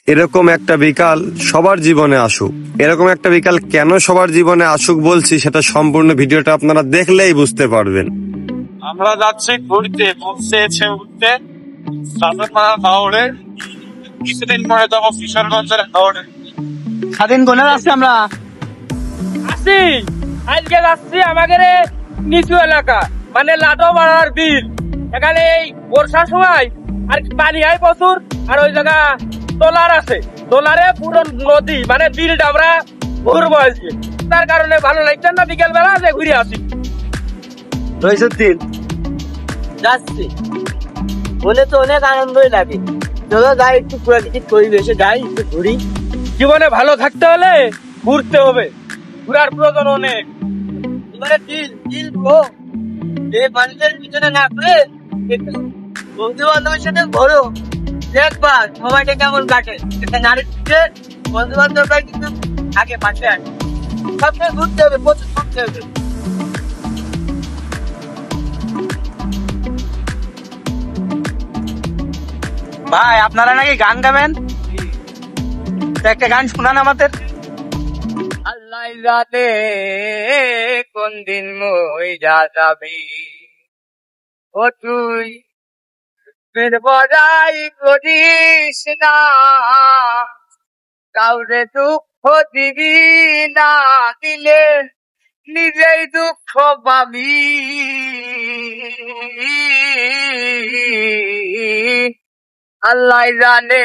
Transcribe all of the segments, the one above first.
এরকম একটা বিকাল সবার জীবনে আসুক। এরকম একটা বিকাল কেন সবার জীবনে আসুক বলছি, সেটা সম্পূর্ণ ভিডিওটা আপনারা দেখলেই বুঝতে পারবেন। আমরা যাচ্ছি ঘুরতে, ঘুরতে কিছুদিন পরে যাবো কিশোরগঞ্জের হাওড়ে। স্বাধীন কোনে যাচ্ছি আমরা? আসি আজকে যাচ্ছি আমাদের নিচু এলাকা, মানে লাটোবাড়ার বিল। এখানে এই বর্ষার সময় আর পানি হয় প্রচুর, আর ওই জায়গা তোলার আছে, তোলারে পুরো নদী মানে বিলটা আমরা ঘুরবো আজকে। তার কারণে ভালো লাগছে না, বিকেল বেলা যে ঘুরে আসি। রইসুদ্দিন যাচ্ছি বলে তো অনেক আনন্দই লাগে। চলো যাই একটু প্রাকৃতিক পরিবেশে যাই, একটু ঘুরি। জীবনে ভালো থাকতে হলে ঘুরতে হবে, ঘুরার প্রয়োজন অনেক। এবারে দিল মানুষের পিছনে না করে একটু বন্ধু বান্ধবের সাথে ঘোরো, দেখবার সময়টা কেমন কাটে। একটা নারী বন্ধু বান্ধবরা কিন্তু আগে পাশে আসে। সবসময় ঘুরতে হবে, প্রচুর ঘুরতে হবে। ভাই আপনারা নাকি গান গাবেন, একটা গান শোনান আমাদের। আল্লাহ জানে কোন দিন মইরা যাবি, ও তুই বড়াই করিস না, কাউরে দুঃখ দিবি না, দিলে নিজেই দুঃখ পাবি। আল্লাহ জানে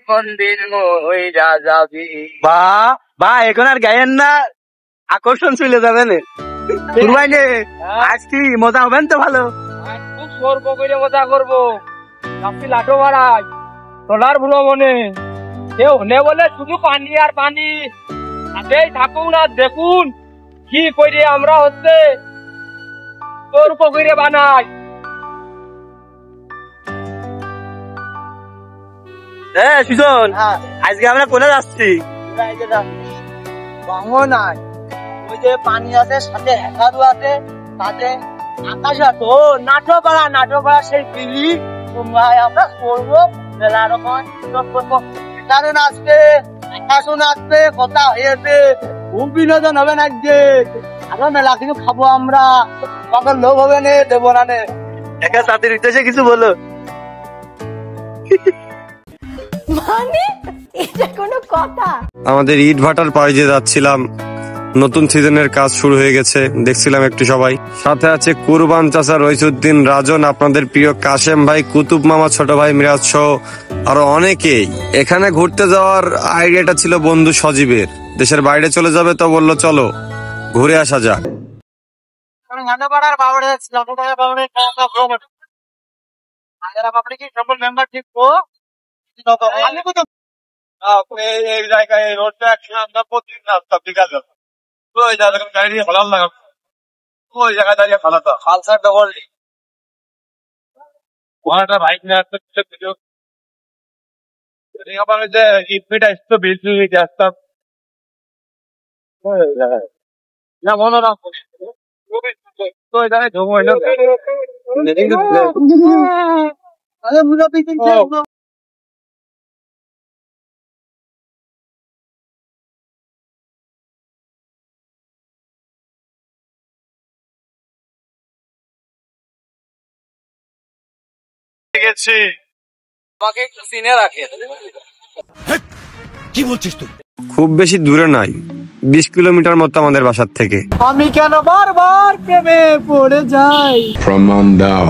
কোন দিন মইরা যাবি। বা এখন আর গায়েন না, আকর্ষণ চলে যাবেন। আজ কি মজা হবেন তো? ভালো খুব সর্ব করে মজা করবো। আপনি লাটো বাড়াই তোলার ভুলো মনে কেউ নে বলে শুধু পানি আর পানি, হাতেই থাকুন আর দেখুন কি করে আমরা হচ্ছে সর্ব করে বানাই। হ্যাঁ সুজন, আজকে আমরা কোনে যাচ্ছি? নাই ওই যে পানি আছে, সাথে হেকারু আছে, সাথে আকাশ আছে। ও নাটোপাড়া সেই বিলি তোমরা আমরা করবো। মেলা রকম করবো, কারণ আসবে আকাশন আসবে, কথা হয়েছে, খুব বিনোদন হবে না আজকে। আমরা মেলা কিছু খাবো, আমরা তখন লোভ হবে না, দেবো না। একা সাথীর উদ্দেশ্যে কিছু বলো। মানে এটা কোনো কথা? আমাদের ইট ভাটার পাড়ে যে যাচ্ছিলাম, নতুন সিজনের কাজ শুরু হয়ে গেছে, দেখছিলাম একটু সবাই। সাথে আছে কুরবান চাচা, রইসুদ্দিন, রাজন, আপনাদের প্রিয় কাশেম ভাই, কুতুব মামা, ছোট ভাই মিরাজ সহ আরো অনেকেই। এখানে ঘুরতে যাওয়ার আইডিয়াটা ছিল বন্ধু সজীবের, দেশের বাইরে চলে যাবে তো বললো চলো ঘুরে আসা যাক। এই জায়গায় এই রোডটা আমরা প্রতিদিন আসতাম বিকালে, ওই জায়গায় দাঁড়িয়ে ভালো লাগা, ওই জায়গায় দাঁড়িয়ে ভালো তো খালসার ডবল ওখানটা বাইক নিয়ে আসতো ভিডিও আবার ওই যে ইটপিট আসতো, বিল আসতাম না মনোরম তো ওই জায়গায় ঢুকবো গেছি। আমাকে একটু চিনে রাখে। কি বলছিস তুই? খুব বেশি দূরে নাই, 20 কিলোমিটার মতো আমাদের বাসার থেকে। আমি কেন বারবার প্রেমে পড়ে যাই। প্রমাণ দাও।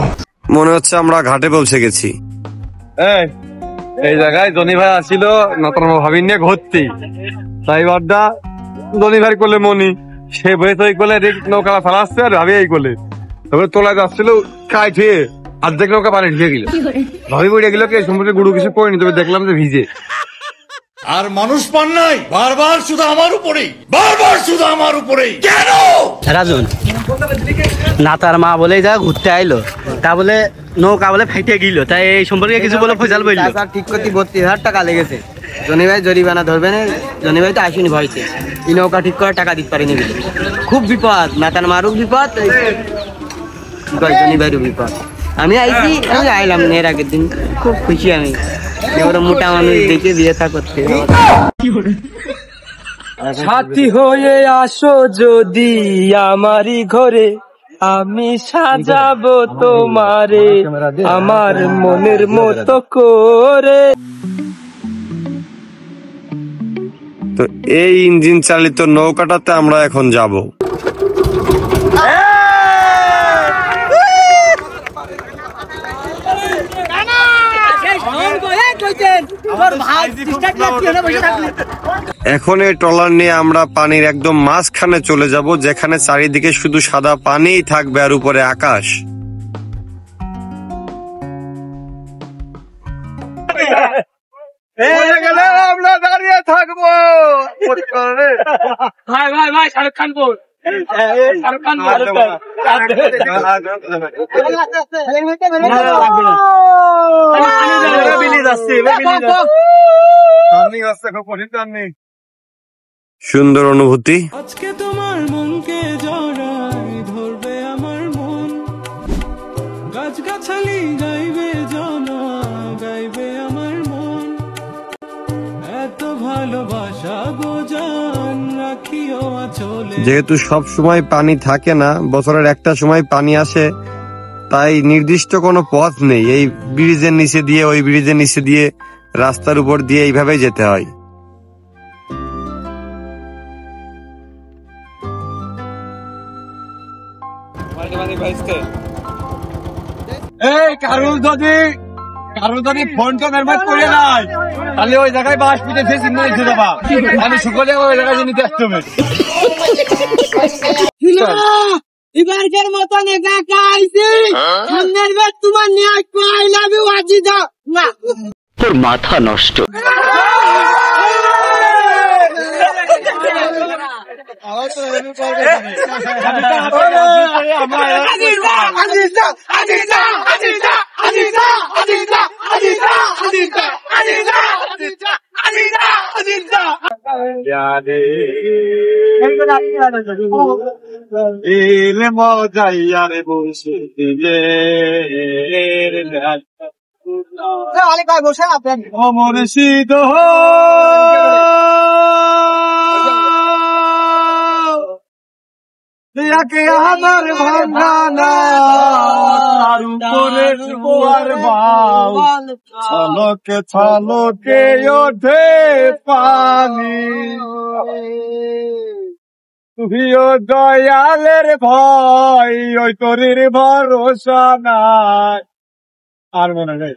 মনে হচ্ছে আমরা ঘাটে পৌঁছে গেছি। এই জায়গায় জনি ভাই আসছিল নতুন ভাবি নিয়ে ঘুরতে, তাই বারদা জনি ভাই করলে মনি সে বয়ে তো এই করলে নৌকা ফেলাচ্ছে আর ভাবি এই করলে, তবে তোলা যাচ্ছিল কাই খেয়ে অর্ধেক নৌকা পানি ঢুকে গেল। ভাবি বই গেল কি সমুদ্রে গুরু কিছু পড়েনি, তবে দেখলাম যে ভিজে। আর মানুষ পান নাই, বারবার শুধু আমার উপরেই, কেন? রাজন না, তার মা বলে যা ঘুরতে আইলো, তা বলে নৌকা বলে ফাইটে গেল, তাই এই সম্পর্কে কিছু বলে ফয়সাল বলল। ঠিক করতে 32,000 টাকা লেগেছে। জনি ভাই জরিমানা ধরবে না, জনি ভাই তো আসেনি ভয়তে, এই নৌকা ঠিক করে টাকা দিতে পারিনি বলে। খুব বিপদ, মাতার মারুক বিপদ, জনি ভাইরও বিপদ। আমি আইছি, আমি আইলাম এর আগের দিন, খুব খুশি আমি। এবার মোটা মানুষ দেখে বিয়ে থা করতে সাথী হয়ে আসো যদি আমারই ঘরে, আমি সাজাবো তোমারে আমার মনের মতো করে। তো এই ইঞ্জিন চালিত নৌকাটাতে আমরা এখন যাব। এখন এই ট্রলার নিয়ে আমরা পানির একদম মাঝখানে চলে যাব, যেখানে চারিদিকে শুধু সাদা পানিই থাকবে আর উপরে আকাশ। আমরা দাঁড়িয়ে থাকবো। ভাই ভাই ভাই শাহরুখ খান বল, শাহরুখ খান বল। সুন্দর অনুভূতি। আজকে তোমার মনকে জড়াই ধরবে আমার মন, গাছগাছালি গাইবে জানা গাইবে আমার মন, এত ভালোবাসা গো জান রাখিও আঁচলে। যেহেতু সব সময় পানি থাকে না, বছরের একটা সময় পানি আসে, তাই নির্দিষ্ট কোনো পথ নেই। এই ব্রিজের নিচে দিয়ে ওই ব্রিজের নিচে দিয়ে রাস্তার উপর দিয়ে এইভাবেই যেতে হয়। এই কারো যদি ফোনটা মেরমাত করে নাই, তাহলে ওই জায়গায় বাস পিঠে ফেসে নিয়ে যাবা। আমি সকলে ওই জায়গায় নিতে আসতে হবে। এবারকার মতন একা একা আইছি, সামনের বার তোমার নিয়ে আই লাভ ইউ আজি দাও না। তোর মাথা নষ্ট। মজাইয়ারে বসে দিলে বসে আপনি অমর শীত আমার ভাঙানা তার উপরে শুয়ার বাউ, ছলকে ছলকে ওঠে পানি, তুইও দয়ালের ভয় ওই তোরির ভরসা নাই। আর মনে নেই।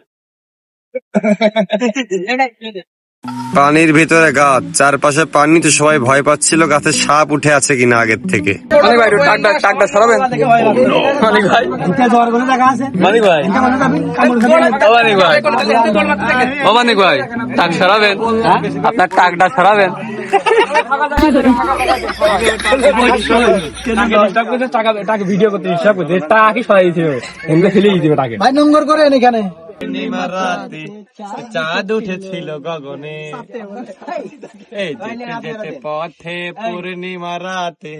পানির ভিতরে গাছ, চারপাশে পানি, তো সবাই ভয় পাচ্ছিল গাছে সাপ উঠে আছে কিনা আগের থেকে। মানিক ভাই টাকটা সরাবেন। মানিক ভাই মানিক ভাই মানিক ভাই টাক সরাবেন, আপনার টাকটা সরাবেন। টাকা ভিডিও করতে হিসাব করতে টাকি সরাই দিতে এমনি ফেলে দিতে টাকে। ভাই নম্বর করেন এখানে। রাতে চাঁদ উঠেছিল গগনে, এই যেতে যেতে পথে পূর্ণিমা রাতে।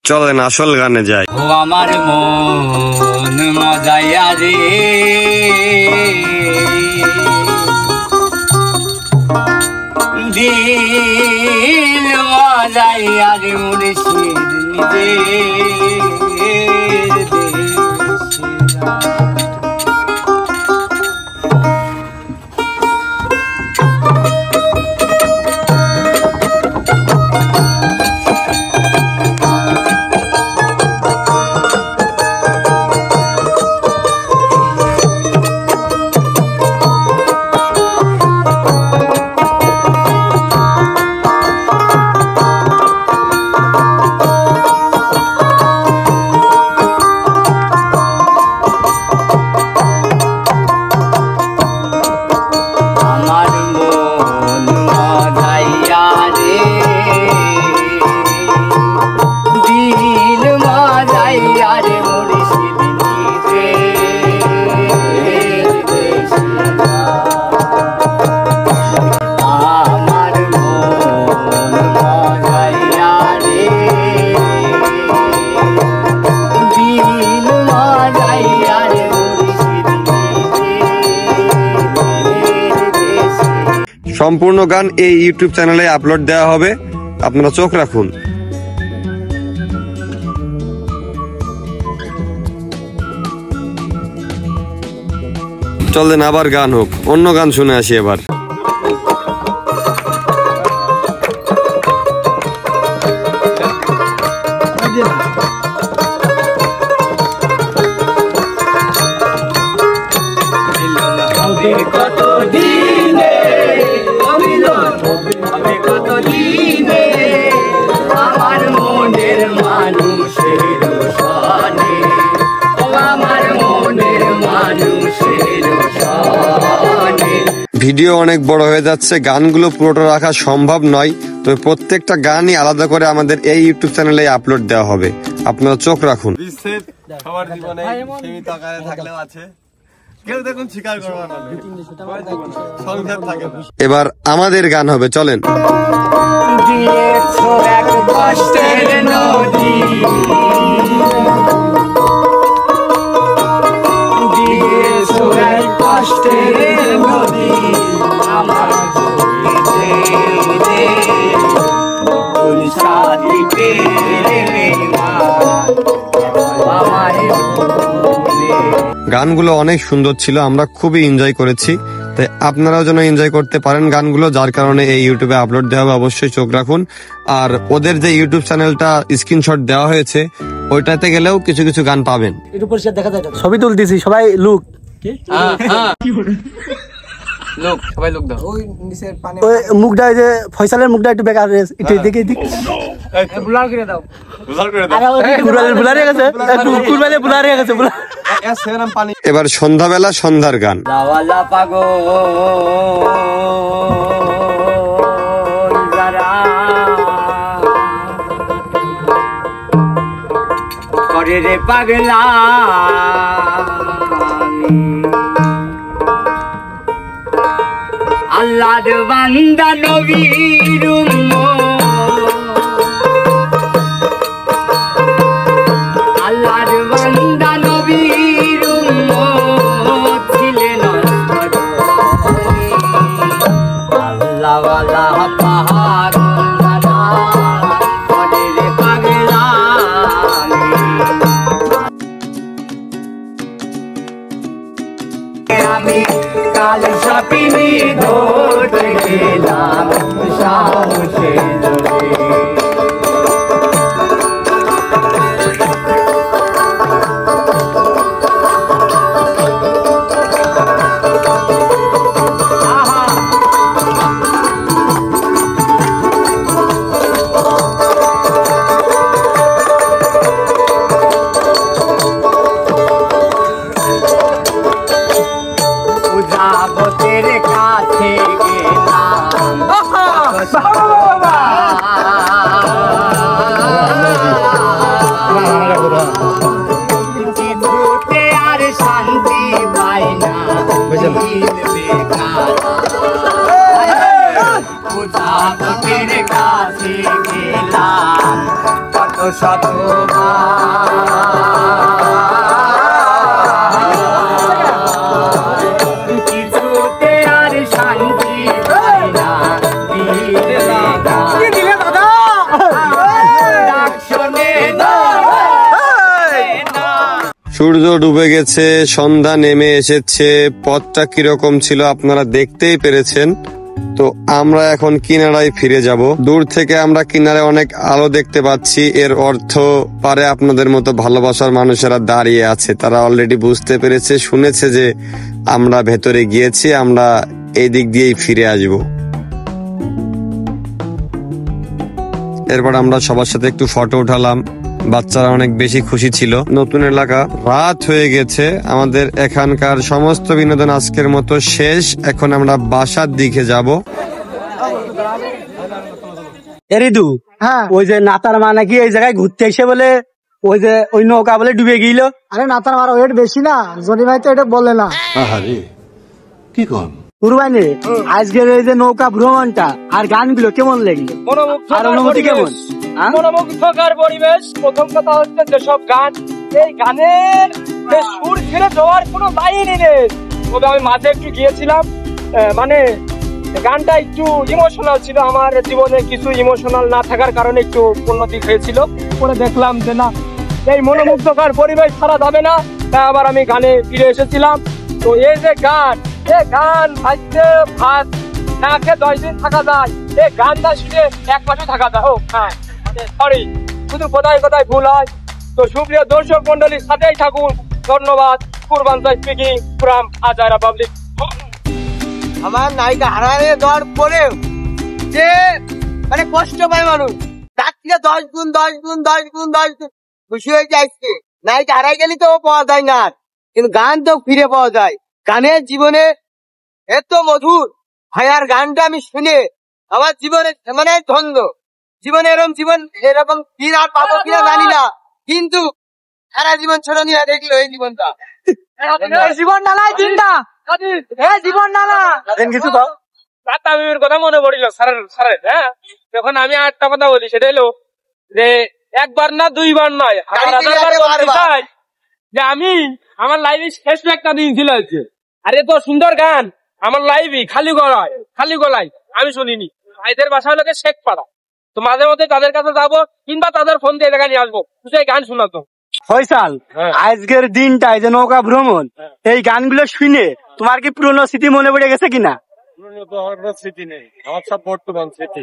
চলেন আসল গানে যাই। ও আমার মন মজাইয়া রে, দিল মজাইয়া রে মুর্শিদ নিজের দেশে। সম্পূর্ণ গান এই ইউটিউব চ্যানেলে আপলোড দেওয়া হবে, আপনারা চোখ রাখুন। চলেন আবার গান হোক, অন্য গান শুনে আসি এবার। কত দিনে কত দিনে আমার মনের মানুষের সনে, আমার মনের মানুষের সনে। ভিডিও অনেক বড় হয়ে যাচ্ছে, গানগুলো পুরোটা রাখা সম্ভব নয়, তো প্রত্যেকটা গানই আলাদা করে আমাদের এই ইউটিউব চ্যানেলে আপলোড দেওয়া হবে, আপনারা চোখ রাখুন। বিচ্ছেদ সবার জীবনে সীমিত আকারে থাকলেও আছে, কেউ দেখুন স্বীকার করবে না, সংসার থাকে না। এবার আমাদের গান হবে, চলেন। দিয়েছো এক কষ্টের নদী, দিয়েছো এক কষ্টের নদী আমার সাথী পেরে গানগুলো অনেক সুন্দর ছিল, আমরা খুবই এনজয় করেছি, তাই আপনারাও যেন এনজয় করতে পারেন গানগুলো, যার কারণে এই ইউটিউবে আপলোড দেওয়া হবে, অবশ্যই চোখ রাখুন। আর ওদের যে ইউটিউব চ্যানেলটা স্ক্রিনশট দেওয়া হয়েছে ওইটাতে গেলেও কিছু কিছু গান পাবেন। ছবি তুলতেছি, সবাই লুক সবাই লোক দাও। ওই মুখটা, যে ফয়সালের মুখটা একটু বেকার, একটু দেখে দিক, ব্লার করে দাও। বুলার হয়ে গেছে, কুরবানি বুলার হয়ে গেছে। এবার সন্ধ্যাবেলা সন্ধ্যার গান। লাওয়ালা পাগল যারা করে রে পাগলা, আল্লাহর বান্দা নবীর আল্লাহর বান্দা নবীর ছিলেন আল্লাহওয়ালা পাহাড় করে রে পাগলা। আমি কাল সাপিনি ধরতে গেলাম সাহসে উজাবতের কাছে গেলাম কিছুতে আর শান্তি পাই না, উজাবতের কাছে গেলাম কত কিছুতে আর শান্তি পাই না, সূর্য ডুবে গেছে, সন্ধ্যা নেমে এসেছে, পথটা কিরকম ছিল আপনারা দেখতেই পেরেছেন। তো আমরা এখন কিনারায় ফিরে যাব। দূর থেকে আমরা কিনারে অনেক আলো দেখতে পাচ্ছি, এর অর্থ পারে আপনাদের মতো ভালোবাসার মানুষেরা দাঁড়িয়ে আছে, তারা অলরেডি বুঝতে পেরেছে, শুনেছে যে আমরা ভেতরে গিয়েছি, আমরা এই দিক দিয়েই ফিরে আসব। এরপর আমরা সবার সাথে একটু ফটো উঠালাম, বাচ্চারা অনেক বেশি খুশি ছিল। নতুন এলাকা, রাত হয়ে গেছে, আমাদের এখানকার সমস্ত বিনোদন আজকের মতো শেষ। এখন আমরা বাসার দিকে যাব। এরিদু, হ্যাঁ, ওই যে নাতার মা নাকি এই জায়গায় ঘুরতে এসে বলে ওই যে ওই নৌকা বলে ডুবে গেল। আরে নাতার মার ওয়েট বেশি না, জনি ভাই তো এটা বলে না। কি কর কুরবানি, আজকের এই যে নৌকা ভ্রমণটা আর গানগুলো কেমন লাগলো, আর অনুভূতি কেমন? মনোমুগ্ধকর পরিবেশ। প্রথম কথা হচ্ছে যেসব গান, এই গানের যে সুর ছেড়ে দেওয়ার কোনো লাইনই নেই। তবে আমি মাঝে একটু গিয়েছিলাম, মানে গানটা একটু ইমোশনাল ছিল, আমার জীবনে কিছু ইমোশনাল না থাকার কারণে একটু উন্নতি হয়েছিল। পরে দেখলাম যে না, এই মনোমুগ্ধকর পরিবেশ ছাড়া যাবে না, তাই আবার আমি গানে ফিরে এসেছিলাম। তো এই যে গান, এই গান আজকে ভাত না খেয়ে 10 দিন থাকা যায়, এই গানটা শুনে 1 মাসে থাকা যায়। ও হ্যাঁ, সরি, শুধু কোথায় কোথায় ভুল হয়। তো সুপ্রিয় দর্শক মন্ডলীর সাথেই থাকুন। ধন্যবাদ। কুরবান চাই স্পিকিং ফ্রম আজারা পাবলিক। আমার নায়িকা হারানো দেওয়ার পরেও যে মানে কষ্ট পায় মানুষ, তার থেকে 10 গুণ খুশি হয়ে যায়। নায়িকা হারাই গেলে তো পাওয়া যায় না, কিন্তু গান তো ফিরে পাওয়া যায়। গানের জীবনে এত মধুর ভাইয়ার গানটা আমি শুনে আমার জীবনে মানে ধন্য। জীবনে এরকম দিন আর পাবো কিনা জানি না, কিন্তু সারা জীবন স্মরণীয় দেখলো এই জীবনটা। জীবন না নাই দিনটা, জীবন না কিছু তো তামিমের কথা মনে পড়িল স্যারের। হ্যাঁ, তখন আমি একটা কথা বলি, সেটা হলো যে 1 বার না 2 বার নয়, যে আমি আমার লাইভে শেষ একটা দিন ছিল আজকে। আরে তো সুন্দর গান আমার লাইভে খালি গলায় আমি শুনিনি। ভাইদের বাসা হলো শেখ পাড়া। তো মাঝে মধ্যে তাদের কাছে যাবো, কিংবা তাদের ফোন দিয়ে জায়গা নিয়ে আসবো, এই গান শোনাতো। ফয়সাল, আজকের দিনটা এই যে নৌকা ভ্রমণ, এই গানগুলো শুনে তোমার কি পুরনো স্মৃতি মনে পড়ে গেছে কিনা? আমার স্মৃতি নেই, আমার সব বর্তমান স্মৃতি।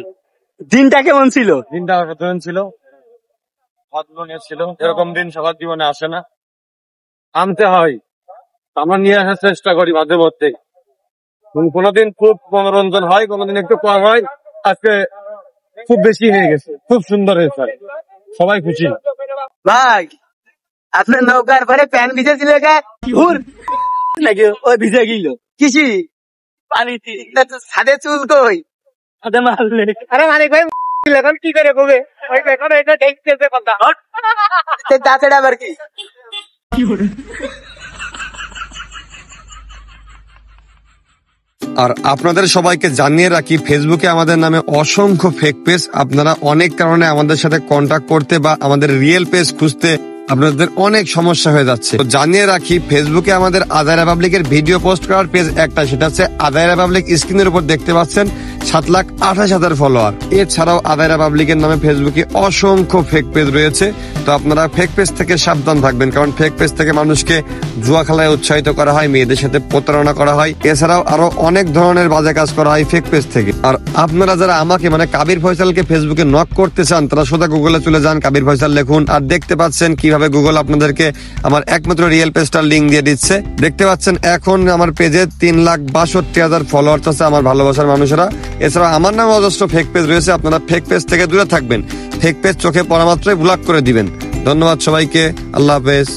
দিনটা কেমন ছিল? দিনটা প্রতিদিন ছিল, ছিল এরকম দিন সবার জীবনে আসে না, আনতে হয়। আমরা নিয়ে আসার চেষ্টা করি মাঝে মধ্যে। কোনোদিন খুব মনোরঞ্জন হয়, কোনোদিন একটু কম হয়। আজকে খুব বেশি হয়ে গেছে, খুব সুন্দর হয়েছে, সবাই খুশি। ভাই, আপনার নৌকার পরে প্যান ভিজেছিল নাকি? ওই ভিজে গেল কিসি পানি ছাদে চুল কই মারলে? আরে মানিক ভাই এখন কি করে কবে এটা দেখতেছে কথা দাঁতেটা আবার কি? আর আপনাদের সবাইকে জানিয়ে রাখি, ফেসবুকে আমাদের নামে অসংখ্য ফেক পেজ। আপনারা অনেক কারণে আমাদের সাথে কন্ট্যাক্ট করতে বা আমাদের রিয়েল পেজ খুঁজতে আপনাদের অনেক সমস্যা হয়ে যাচ্ছে। তো জানিয়ে রাখি, ফেসবুকে আমাদের আজারা পাবলিকের ভিডিও পোস্ট করার পেজ একটা, সেটা হচ্ছে আজারা পাবলিক। স্ক্রিনের উপর দেখতে পাচ্ছেন 7,28,000 ফলোয়ার। এছাড়াও আজারা পাবলিকের নামে ফেসবুকে অসংখ্য ফেক পেজ রয়েছে। তো আপনারা ফেক পেজ থেকে সাবধান থাকবেন, কারণ ফেক পেজ থেকে মানুষকে জুয়া খেলায় উৎসাহিত করা হয়, মেয়েদের সাথে প্রতারণা করা হয়। এছাড়াও আরো অনেক ধরনের বাজে কাজ করা হয় ফেক পেজ থেকে। আর আপনারা যারা আমাকে মানে কাবির ফয়সালকে ফেসবুকে নক করতে চান, তারা সোজা গুগলে চলে যান, কাবির ফয়সাল লিখুন, আর দেখতে পাচ্ছেন কিভাবে গুগল আপনাদেরকে আমার একমাত্র রিয়েল পেজটার লিঙ্ক দিয়ে দিচ্ছে। দেখতে পাচ্ছেন এখন আমার পেজে 3,62,000 ফলোয়ার্স আছে, আমার ভালোবাসার মানুষেরা। এছাড়া আমার নামে অজস্র ফেক পেজ রয়েছে। আপনারা ফেক পেজ থেকে দূরে থাকবেন, ফেক পেজ চোখে পড়া মাত্রই ব্লক করে দিবেন। ধন্যবাদ সবাইকে, আল্লাহ হাফেজ।